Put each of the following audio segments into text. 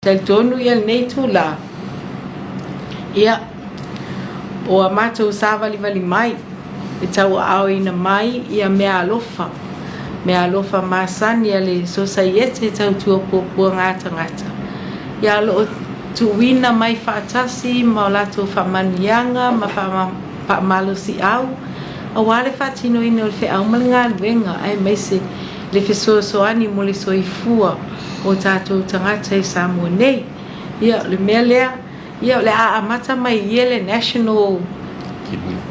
Tonu ia nei tula. Ia o amatou sa vali mai. E tau ao ina mai ia mea alofa. Mea alofa masani ia le society tau tuapua ngata. Ia lo tuwina mai whaatasi ma o latou whamanianga ma whaamalosi au. A wale whaatino ina o le whea umalanga luenga ai meise le fesoasoani mo le soifua o tātou tangata e Samoa nei. Ia le mea lea, ia le amata mai ia le National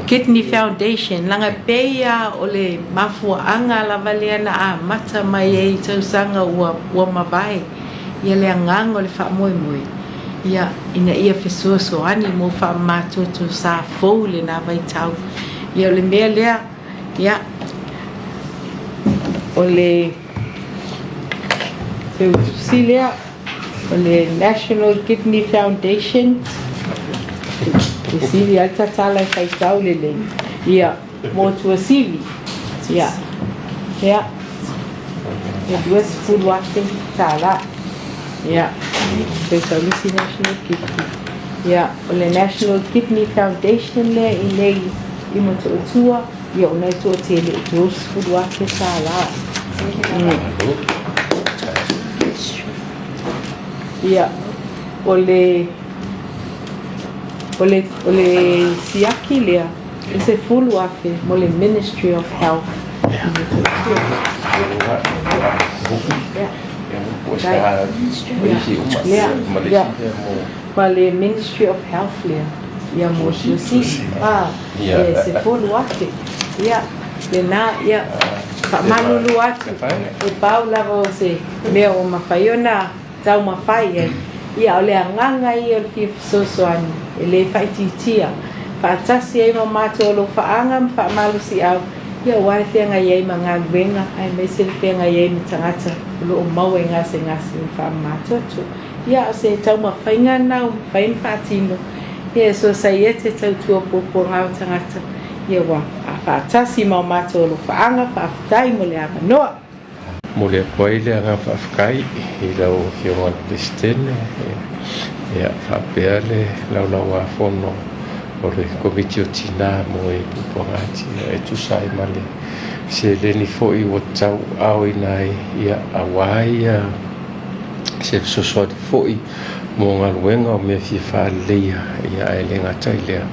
Kidney Foundation. Langa peia o le mafuaanga lava lea na amata mai e tausanga ua mawai. Ia le angang o le whaamoemoe. Ia ina ia fesoasoani mo whaamatoto sa fou le na vai tau. Ia le mea lea, ia o le Silea o le National Kidney Foundation. Sili alta tala kai tau le. Ia mo tua sili. Ia. Ia. Ia duas food washing tala. Ia. Pesa lisi National Kidney. Ia o le National Kidney Foundation le i mo tua. Ia o nei tua tele duas food washing tala. Ia o le siaki lea e se fulu afe mo le Ministry of Health. Ma le Ministry of Health lea ia mo si e se fulu afe ia le na ia malulu atu e pau lava o se mea o mawhaiona tau mawhai ia o le anganga ia o le fiafisosoani e le whaititia whaatasi ai ma mātua o lo whaanga ma whaamalusi au ia wai whianga iei ma ngā luenga ai meise le whianga iei ma tangata lo o mau e ngase ma whaamatoto ia o se tau mawhainga nau whain whaatino ia so saiete tau tuapopo ngau tangata ia wa a whaatasi ma mātua o lo whaanga whaafitai mo le amanoa. Mo le apuai le anga whaafikai i lau hionga Kristene ia whaapea le lau a whono o le komiti o tina mo e pupangati e tusai ma le se leni foi o tau au inai ia awai se sosoti foi mo ngā luenga o mea fia whaaleia ia e le ngatai lea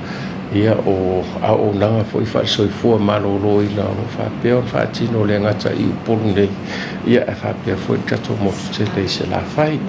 ia o au nanga foi fa soifua malolo ina o whapea o whaatino le ngata i upuru nei ia e whapea foi kato mo te le se la whai.